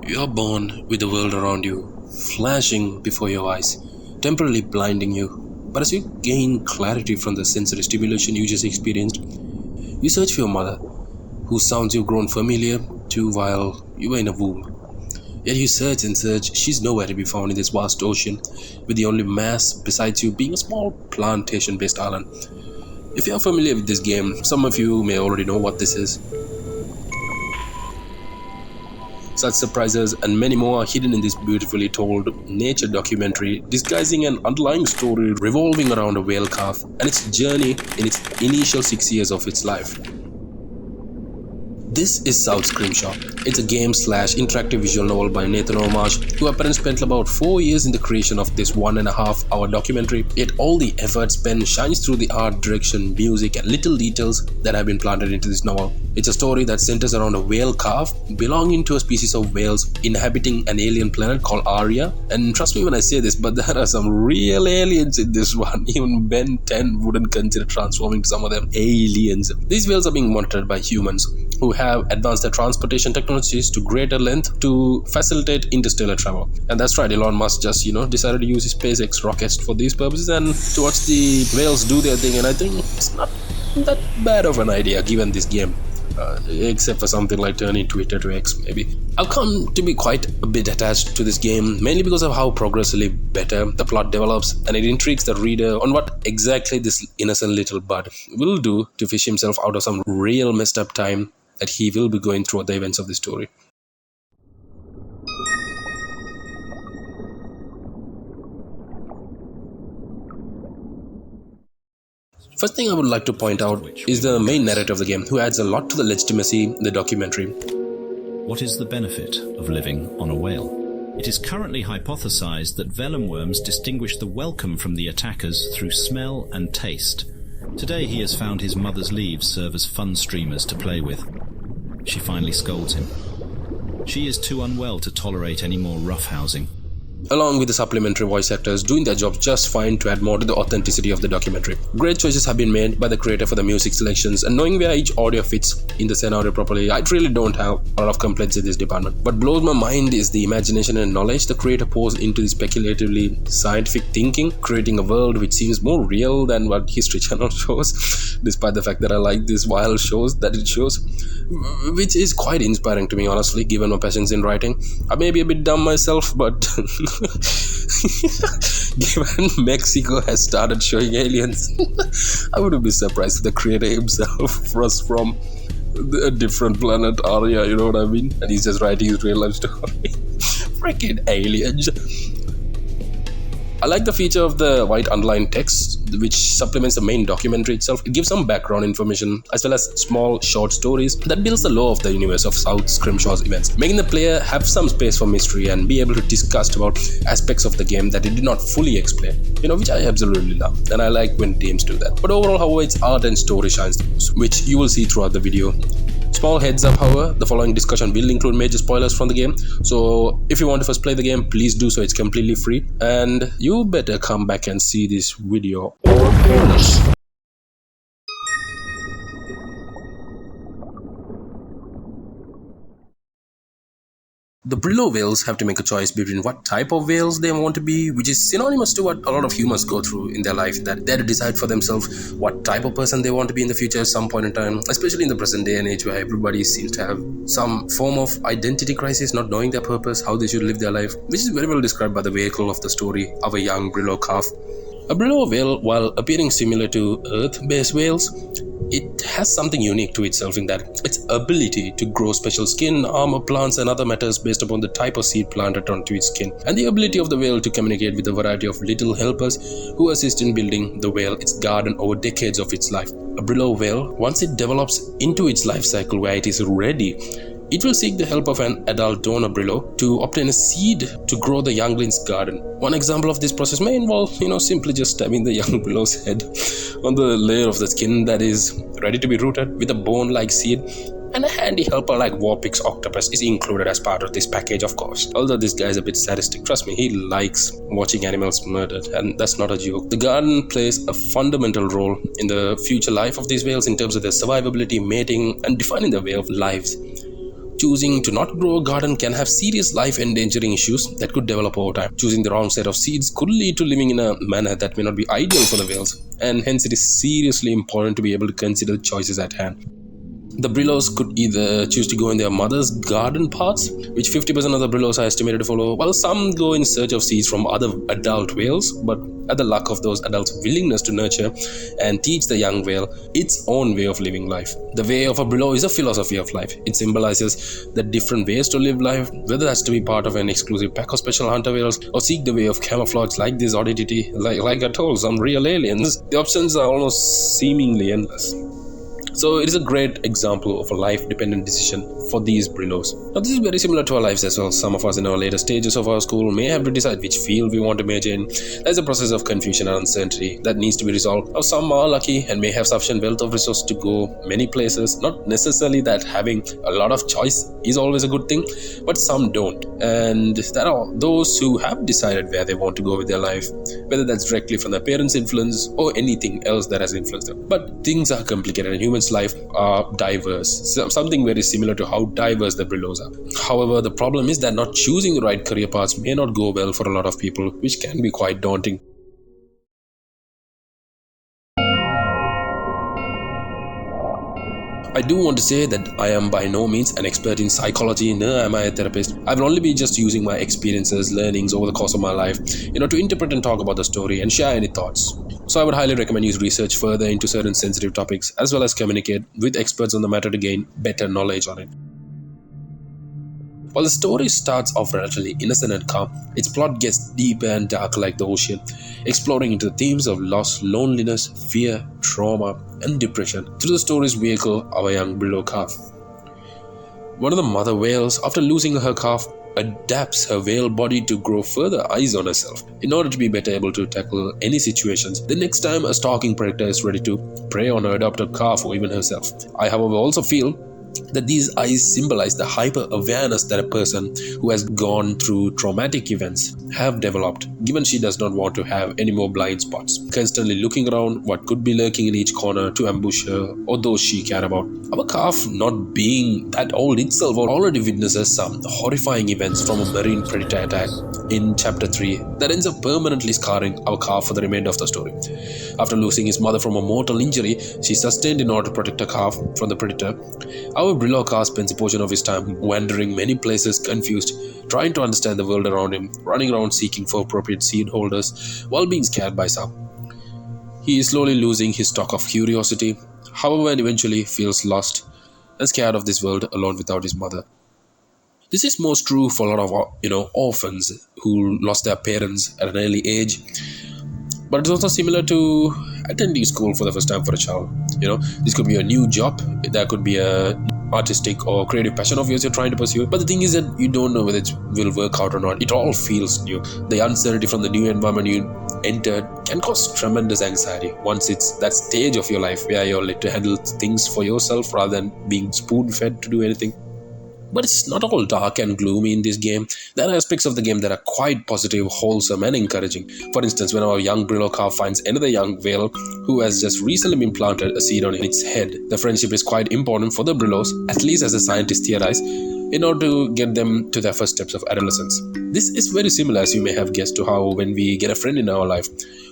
You are born with the world around you, flashing before your eyes, temporarily blinding you. But as you gain clarity from the sensory stimulation you just experienced, you search for your mother, whose sounds you've grown familiar to while you were in a womb. Yet you search and search, she's nowhere to be found in this vast ocean, with the only mass besides you being a small plantation-based island. If you are familiar with this game, some of you may already know what this is. Such surprises and many more are hidden in this beautifully told nature documentary, disguising an underlying story revolving around a whale calf and its journey in its initial 6 years of its life. This is South Scrimshaw. It's a game/interactive visual novel by Nathan Omage, who apparently spent about 4 years in the creation of this 1.5-hour documentary, yet all the effort spent shines through the art, direction, music and little details that have been planted into this novel. It's a story that centers around a whale calf belonging to a species of whales inhabiting an alien planet called Aria. And trust me when I say this, but there are some real aliens in this one. Even Ben 10 wouldn't consider transforming to some of them aliens. These whales are being monitored by humans, who have advanced their transportation technologies to greater length to facilitate interstellar travel. And that's right, Elon Musk just, decided to use his SpaceX rockets for these purposes and to watch the whales do their thing. And I think it's not that bad of an idea given this game. Except for something like turning Twitter to X, maybe. I've come to be quite a bit attached to this game, mainly because of how progressively better the plot develops, and it intrigues the reader on what exactly this innocent little bud will do to fish himself out of some real messed up time that he will be going through at the events of the story. First thing I would like to point out is the main narrator of the game, who adds a lot to the legitimacy in the documentary. What is the benefit of living on a whale? It is currently hypothesized that vellum worms distinguish the welcome from the attackers through smell and taste. Today he has found his mother's leaves serve as fun streamers to play with. She finally scolds him. She is too unwell to tolerate any more roughhousing. Along with the supplementary voice actors doing their job just fine to add more to the authenticity of the documentary. Great choices have been made by the creator for the music selections, and knowing where each audio fits in the scenario properly, I really don't have a lot of complaints in this department. What blows my mind is the imagination and knowledge the creator pours into this speculatively scientific thinking, creating a world which seems more real than what History Channel shows, despite the fact that I like these wild shows that it shows, which is quite inspiring to me, honestly, given my passions in writing. I may be a bit dumb myself, but given Mexico has started showing aliens, I wouldn't be surprised if the creator himself was from a different planet Aria, you know what I mean? And he's just writing his real life story. Freaking aliens. I like the feature of the white underlined text, which supplements the main documentary itself. It gives some background information as well as small short stories that builds the lore of the universe of South Scrimshaw's events, making the player have some space for mystery and be able to discuss about aspects of the game that it did not fully explain, which I absolutely love, and I like when teams do that. But overall, however, its art and story shines, which you will see throughout the video. Small heads up, however, the following discussion will include major spoilers from the game, so if you want to first play the game, please do so. It's completely free, and you better come back and see this video or else. The Brillow whales have to make a choice between what type of whales they want to be, which is synonymous to what a lot of humans go through in their life, that they have to decide for themselves what type of person they want to be in the future at some point in time, especially in the present day and age where everybody seems to have some form of identity crisis, not knowing their purpose, how they should live their life, which is very well described by the vehicle of the story of a young Brillow calf. A Brillow whale, while appearing similar to Earth-based whales, it has something unique to itself in that its ability to grow special skin, armor, plants and other matters based upon the type of seed planted onto its skin, and the ability of the whale to communicate with a variety of little helpers who assist in building the whale its garden over decades of its life. A Brillow whale, once it develops into its life cycle where it is ready, it will seek the help of an adult donor Brillow to obtain a seed to grow the youngling's garden. One example of this process may involve, simply just stabbing the young Brillow's head on the layer of the skin that is ready to be rooted with a bone-like seed, and a handy helper like Warpix Octopus is included as part of this package, of course. Although this guy is a bit sadistic, trust me, he likes watching animals murdered, and that's not a joke. The garden plays a fundamental role in the future life of these whales in terms of their survivability, mating, and defining their way of lives. Choosing to not grow a garden can have serious life-endangering issues that could develop over time. Choosing the wrong set of seeds could lead to living in a manner that may not be ideal for the whales, and hence it is seriously important to be able to consider the choices at hand. The Brillows could either choose to go in their mother's garden paths, which 50% of the Brillows are estimated to follow, while some go in search of seeds from other adult whales, but at the luck of those adults' willingness to nurture and teach the young whale its own way of living life. The way of a Brillow is a philosophy of life. It symbolizes the different ways to live life, whether that's to be part of an exclusive pack of special hunter whales or seek the way of camouflage like this oddity, like I told, some real aliens. The options are almost seemingly endless. So it is a great example of a life-dependent decision for these Brillows. Now this is very similar to our lives as well. Some of us in our later stages of our school may have to decide which field we want to major in. There's a process of confusion and uncertainty that needs to be resolved. Now some are lucky and may have sufficient wealth of resources to go many places. Not necessarily that having a lot of choice is always a good thing, but some don't. And there are those who have decided where they want to go with their life, whether that's directly from their parents' influence or anything else that has influenced them. But things are complicated and humans' life are diverse, something very similar to how diverse the Brillows are. However, the problem is that not choosing the right career paths may not go well for a lot of people, which can be quite daunting. I do want to say that I am by no means an expert in psychology, nor am I a therapist. I will only be just using my experiences, learnings over the course of my life, to interpret and talk about the story and share any thoughts. So I would highly recommend you research further into certain sensitive topics as well as communicate with experts on the matter to gain better knowledge on it. While the story starts off relatively innocent and calm, its plot gets deeper and darker like the ocean, exploring into the themes of loss, loneliness, fear, trauma, and depression through the story's vehicle, our young Brillow calf. One of the mother whales, after losing her calf, adapts her whale body to grow further eyes on herself in order to be better able to tackle any situations the next time a stalking predator is ready to prey on her adopted calf or even herself. I, however, also feel that these eyes symbolize the hyper-awareness that a person who has gone through traumatic events have developed, given she does not want to have any more blind spots, constantly looking around what could be lurking in each corner to ambush her or those she cared about. Our calf, not being that old itself, already witnesses some horrifying events from a marine predator attack in chapter 3 that ends up permanently scarring our calf for the remainder of the story. After losing his mother from a mortal injury she sustained in order to protect her calf from the predator, our Brillow calf spends a portion of his time wandering many places confused, trying to understand the world around him, running around seeking for appropriate seed holders while being scared by some. He is slowly losing his stock of curiosity, however, and eventually feels lost and scared of this world alone without his mother. This is most true for a lot of orphans who lost their parents at an early age. But it's also similar to attending school for the first time for a child. This could be a new job. There could be a artistic or creative passion of yours you're trying to pursue. But the thing is that you don't know whether it will work out or not. It all feels new. The uncertainty from the new environment you entered can cause tremendous anxiety once it's that stage of your life where you're led to handle things for yourself rather than being spoon-fed to do anything. But it's not all dark and gloomy in this game. There are aspects of the game that are quite positive, wholesome and encouraging. For instance, when our young Brillow calf finds another young whale who has just recently been planted a seed on its head, the friendship is quite important for the Brillows, at least as the scientists theorize, in order to get them to their first steps of adolescence. This is very similar, as you may have guessed, to how when we get a friend in our life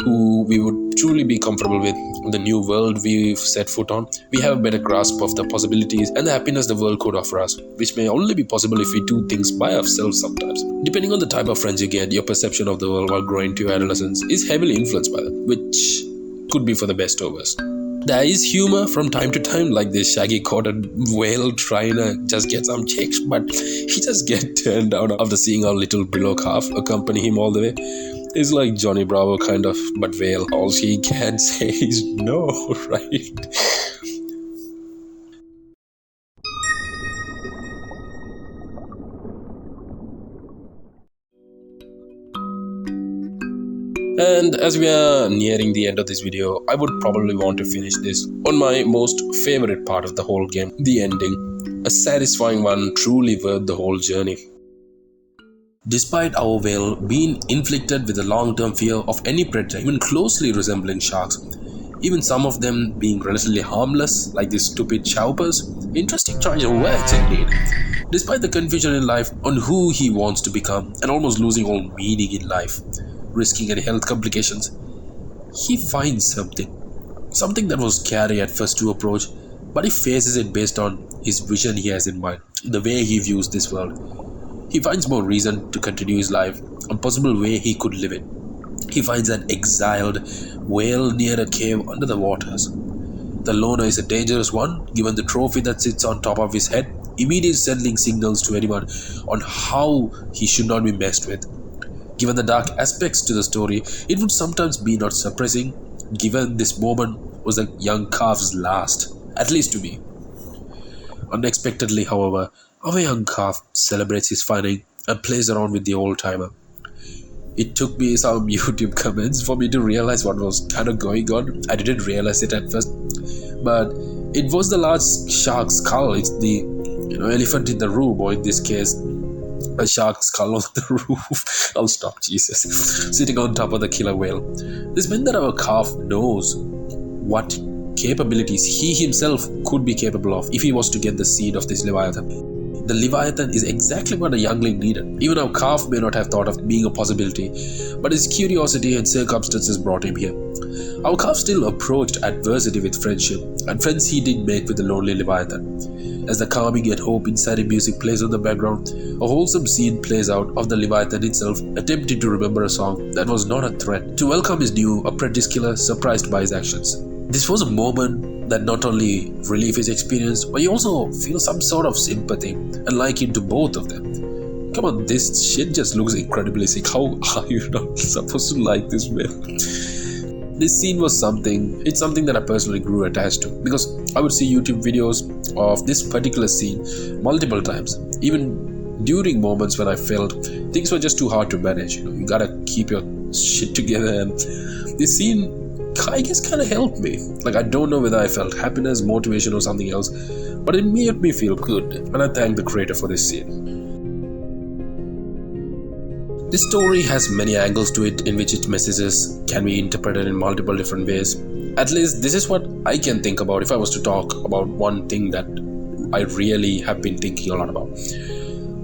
who we would truly be comfortable with, the new world we've set foot on, we have a better grasp of the possibilities and the happiness the world could offer us, which may only be possible if we do things by ourselves sometimes. Depending on the type of friends you get, your perception of the world while growing to your adolescence is heavily influenced by them, which could be for the best or worst. There is humor from time to time, like this shaggy-coated whale trying to just get some chicks, but he just gets turned down after seeing our little Brillow calf accompany him all the way. It's like Johnny Bravo kind of, but whale. All he can say is no, right? And as we are nearing the end of this video, I would probably want to finish this on my most favorite part of the whole game, the ending. A satisfying one, truly worth the whole journey. Despite our whale being inflicted with a long-term fear of any predator, even closely resembling sharks, even some of them being relatively harmless, like these stupid choppers. Interesting choice of words indeed. Despite the confusion in life on who he wants to become and almost losing all meaning in life, risking any health complications, he finds something that was scary at first to approach, but he faces it based on his vision he has in mind, the way he views this world. He finds more reason to continue his life, a possible way he could live it. He finds an exiled whale near a cave under the waters. The loner is a dangerous one, given the trophy that sits on top of his head, immediately sending signals to anyone on how he should not be messed with. Given the dark aspects to the story, it would sometimes be not surprising, given this moment was the young calf's last, at least to me. Unexpectedly, however, our young calf celebrates his finding and plays around with the old-timer. It took me some YouTube comments for me to realize what was kind of going on. I didn't realize it at first, but it was the large shark skull. It's the elephant in the room, or in this case, a shark skull on the roof. I'll stop, Jesus. Sitting on top of the killer whale. This meant that our calf knows what capabilities he himself could be capable of if he was to get the seed of this Leviathan. The Leviathan is exactly what a youngling needed. Even our calf may not have thought of being a possibility, but his curiosity and circumstances brought him here. Our calf still approached adversity with friendship, and friends he did make with the lonely Leviathan. As the calming and hope-inspiring music plays on the background, a wholesome scene plays out of the Leviathan itself, attempting to remember a song that was not a threat, to welcome his new apprentice killer surprised by his actions. This was a moment that not only relieved his experience, but you also feel some sort of sympathy and liking to both of them. Come on, this shit just looks incredibly sick. How are you not supposed to like this man? This scene was something that I personally grew attached to, because I would see YouTube videos of this particular scene multiple times, even during moments when I felt things were just too hard to manage. You gotta keep your shit together, and this scene, I guess, kind of helped me. Like, I don't know whether I felt happiness, motivation, or something else, but it made me feel good, and I thank the creator for this scene. This story has many angles to it in which its messages can be interpreted in multiple different ways. At least this is what I can think about if I was to talk about one thing that I really have been thinking a lot about.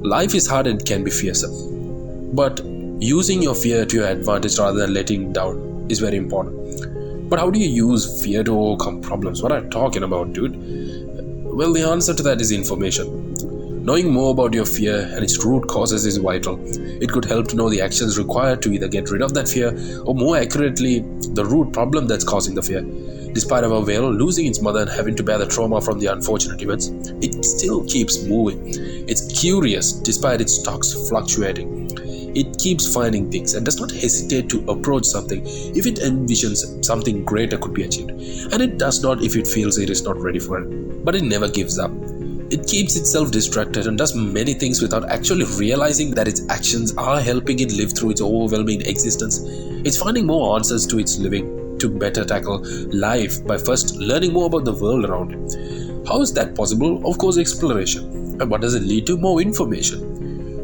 Life is hard and can be fearsome, but using your fear to your advantage rather than letting it down is very important. But how do you use fear to overcome problems? What are you talking about, dude? Well, the answer to that is information. Knowing more about your fear and its root causes is vital. It could help to know the actions required to either get rid of that fear, or more accurately, the root problem that's causing the fear. Despite our whale losing its mother and having to bear the trauma from the unfortunate events, it still keeps moving. It's curious despite its stocks fluctuating. It keeps finding things and does not hesitate to approach something if it envisions something greater could be achieved. And it does not if it feels it is not ready for it. But it never gives up. It keeps itself distracted and does many things without actually realizing that its actions are helping it live through its overwhelming existence. It's finding more answers to its living, to better tackle life by first learning more about the world around it. How is that possible? Of course, exploration. And what does it lead to? More information.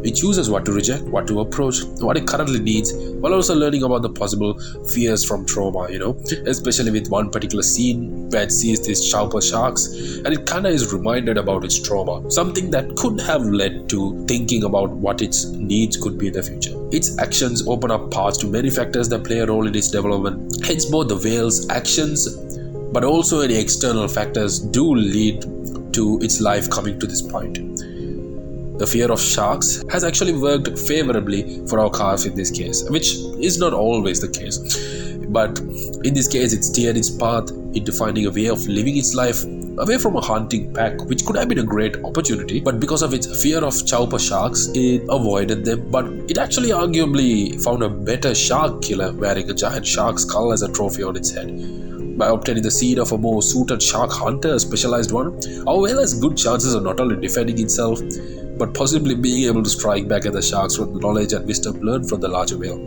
It chooses what to reject, what to approach, what it currently needs, while also learning about the possible fears from trauma, especially with one particular scene where it sees these sharper sharks, and it kind of is reminded about its trauma, something that could have led to thinking about what its needs could be in the future. Its actions open up paths to many factors that play a role in its development. Hence, both the whale's actions, but also any external factors do lead to its life coming to this point. The fear of sharks has actually worked favorably for our calf in this case, which is not always the case. But in this case, it steered its path into finding a way of living its life away from a hunting pack, which could have been a great opportunity. But because of its fear of chopper sharks, it avoided them. But it actually arguably found a better shark killer wearing a giant shark skull as a trophy on its head. By obtaining the seed of a more suited shark hunter, a specialized one, our whale has good chances of not only defending itself, but possibly being able to strike back at the sharks with the knowledge and wisdom learned from the larger whale.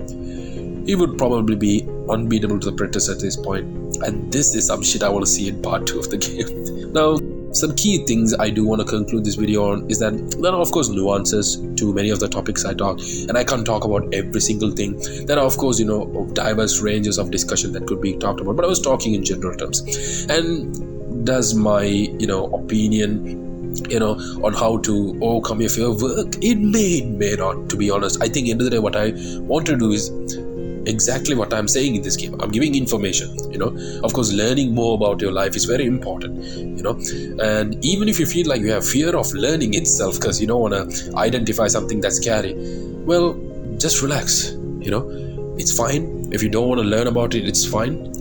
He would probably be unbeatable to the predators at this point, and this is some shit I want to see in part 2 of the game. Now, Some key things I do want to conclude this video on is that there are of course nuances to many of the topics I talk, and I can't talk about every single thing. There are of course diverse ranges of discussion that could be talked about, but I was talking in general terms. And does my opinion on how to overcome your fear work? It may not, to be honest. I think at the end of the day what I want to do is exactly what I'm saying in this game. I'm giving information. Of course, learning more about your life is very important. And even if you feel like you have fear of learning itself because you don't want to identify something that's scary, well, just relax. It's fine. If you don't want to learn about it, it's fine.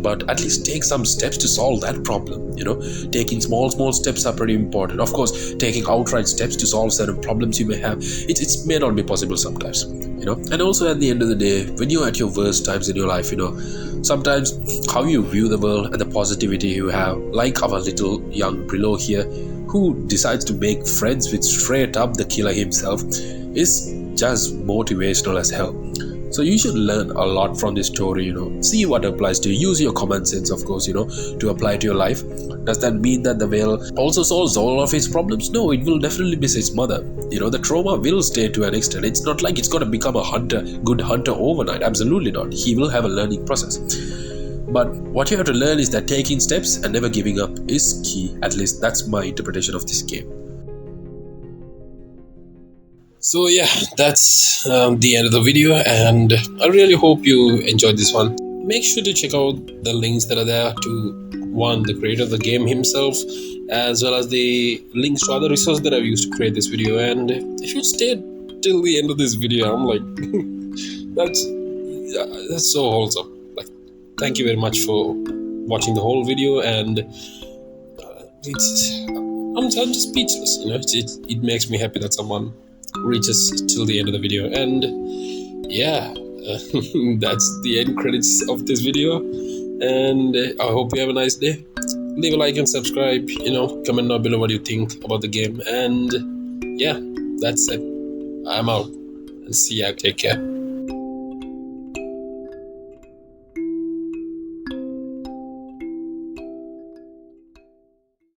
But at least take some steps to solve that problem. Taking small steps are pretty important. Of course, taking outright steps to solve certain problems you may have, it may not be possible sometimes. And also at the end of the day, when you're at your worst times in your life, sometimes how you view the world and the positivity you have, like our little young Brillow here, who decides to make friends with straight up the killer himself, is just motivational as hell. So you should learn a lot from this story, see what applies to you. Use your common sense, of course, to apply to your life. Does that mean that the whale also solves all of its problems? No, it will definitely miss its mother. The trauma will stay to an extent. It's not like it's going to become a good hunter overnight. Absolutely not. He will have a learning process. But what you have to learn is that taking steps and never giving up is key. At least that's my interpretation of this game. So yeah, that's the end of the video, and I really hope you enjoyed this one. Make sure to check out the links that are there to the creator of the game himself, as well as the links to other resources that I've used to create this video. And if you stayed till the end of this video, I'm like, that's so wholesome. Like, thank you very much for watching the whole video, and I'm just speechless. It makes me happy that someone reaches till the end of the video. And yeah, that's the end credits of this video, and I hope you have a nice day. Leave a like and subscribe, comment down below what you think about the game. And yeah, that's it. I'm out, and see ya. Take care.